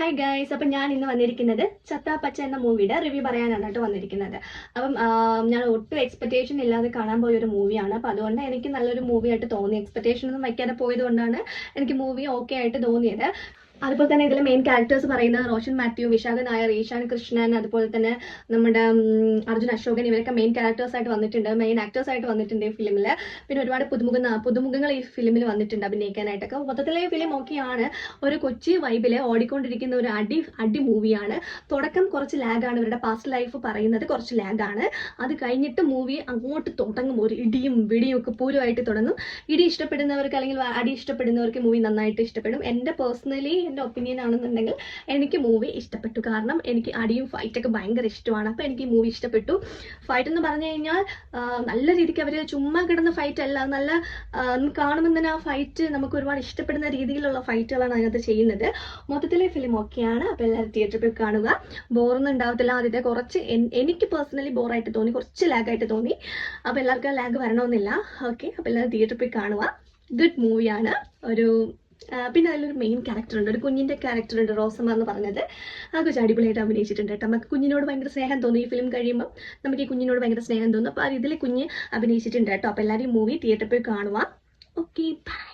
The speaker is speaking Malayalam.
ഹായ് ഗൈസ്, അപ്പം ഞാൻ ഇന്ന് വന്നിരിക്കുന്നത് ചത്താപ്പച്ച എന്ന മൂവിയുടെ റിവ്യൂ പറയാനാണ് കേട്ടോ വന്നിരിക്കുന്നത്. അപ്പം ഞാൻ ഒട്ടും എക്സ്പെക്ടേഷൻ ഇല്ലാതെ കാണാൻ പോയൊരു മൂവിയാണ്. അപ്പം അതുകൊണ്ട് എനിക്ക് നല്ലൊരു മൂവിയായിട്ട് തോന്നി. എക്സ്പെക്ടേഷൻ ഒന്നും വയ്ക്കാതെ പോയത് കൊണ്ടാണ് എനിക്ക് മൂവി ഓക്കെ ആയിട്ട് തോന്നിയത്. അതുപോലെ തന്നെ ഇതിലെ മെയിൻ ക്യാരക്ടേഴ്സ് പറയുന്നത് റോഷൻ മാത്യു, വിശാഖ നായർ, ഈശാൻ കൃഷ്ണൻ, അതുപോലെ തന്നെ നമ്മുടെ അർജുൻ അശോകൻ, ഇവരൊക്കെ മെയിൻ ക്യാരക്ടേഴ്സ് ആയിട്ട് വന്നിട്ടുണ്ട്, മെയിൻ ആക്ടേഴ്സ് ആയിട്ട് വന്നിട്ടുണ്ട് ഈ ഫിലിമിൽ. പിന്നെ ഒരുപാട് പുതുമുഖങ്ങൾ ഈ ഫിലിമിൽ വന്നിട്ടുണ്ട് അഭിനയിക്കാനായിട്ടൊക്കെ. മൊത്തത്തിലെ ഈ ഫിലിം ഓക്കെയാണ്. ഒരു കൊച്ചി വൈബിൽ ഓടിക്കൊണ്ടിരിക്കുന്ന ഒരു അടി മൂവിയാണ്. തുടക്കം കുറച്ച് ലാഗാണ്, ഇവരുടെ പാസ്റ്റ് ലൈഫ് പറയുന്നത് കുറച്ച് ലാഗാണ്. അത് കഴിഞ്ഞിട്ട് മൂവി അങ്ങോട്ട് തുടങ്ങും, ഒരു ഇടിയും വെടിയും ഒക്കെ പൂരമായിട്ട് തുടങ്ങും. ഇടി ഇഷ്ടപ്പെടുന്നവർക്ക് അല്ലെങ്കിൽ അടി ഇഷ്ടപ്പെടുന്നവർക്ക് മൂവി നന്നായിട്ട് ഇഷ്ടപ്പെടും. എൻ്റെ പേഴ്സണലി എൻ്റെ ഒപ്പീനിയൻ ആണെന്നുണ്ടെങ്കിൽ എനിക്ക് മൂവി ഇഷ്ടപ്പെട്ടു. കാരണം എനിക്ക് അടിയും ഫൈറ്റൊക്കെ ഭയങ്കര ഇഷ്ടമാണ്. അപ്പോൾ എനിക്ക് ഈ മൂവി ഇഷ്ടപ്പെട്ടു. ഫൈറ്റ് എന്ന് പറഞ്ഞു കഴിഞ്ഞാൽ നല്ല രീതിക്ക് അവർ ചുമ്മാ കിടന്ന ഫൈറ്റ് അല്ല, നല്ല കാണുമ്പോൾ തന്നെ ആ ഫൈറ്റ് നമുക്ക് ഒരുപാട് ഇഷ്ടപ്പെടുന്ന രീതിയിലുള്ള ഫൈറ്റുകളാണ് അതിനകത്ത് ചെയ്യുന്നത്. മൊത്തത്തിലെ ഫിലിം ഓക്കെയാണ്. അപ്പോൾ എല്ലാവരും തിയേറ്ററിൽ പോയി കാണുക. ബോറൊന്നും ഉണ്ടാവത്തില്ല. ആദ്യത്തെ കുറച്ച് എനിക്ക് പേഴ്സണലി ബോറായിട്ട് തോന്നി, കുറച്ച് ലാഗായിട്ട് തോന്നി. അപ്പോൾ എല്ലാവർക്കും ലാഗ് വരണമെന്നില്ല. ഓക്കെ, അപ്പോൾ എല്ലാവരും തിയേറ്ററിൽ പോയി കാണുക. ഗുഡ് മൂവിയാണ്. പിന്നെ അതിലൊരു മെയിൻ ക്യാരക്ടർ ഉണ്ട്, ഒരു കുഞ്ഞിൻ്റെ ക്യാരക്ടർ ഉണ്ട്, റോസമ്മ എന്ന് പറഞ്ഞത്. ആ കൊച്ചു അടിപൊളിയായിട്ട് അഭിനയിച്ചിട്ടുണ്ട് കേട്ടോ. നമുക്ക് കുഞ്ഞിനോട് ഭയങ്കര സ്നേഹം തോന്നും. ഈ ഫിലിം കഴിയുമ്പോൾ നമുക്ക് ഈ കുഞ്ഞിനോട് ഭയങ്കര സ്നേഹം തോന്നും. അപ്പോൾ ഇതിൽ കുഞ്ഞ് അഭിനയിച്ചിട്ടുണ്ട് കേട്ടോ. അപ്പോൾ എല്ലാവരും മൂവി തിയേറ്ററിൽ പോയി കാണുക. Okay, by.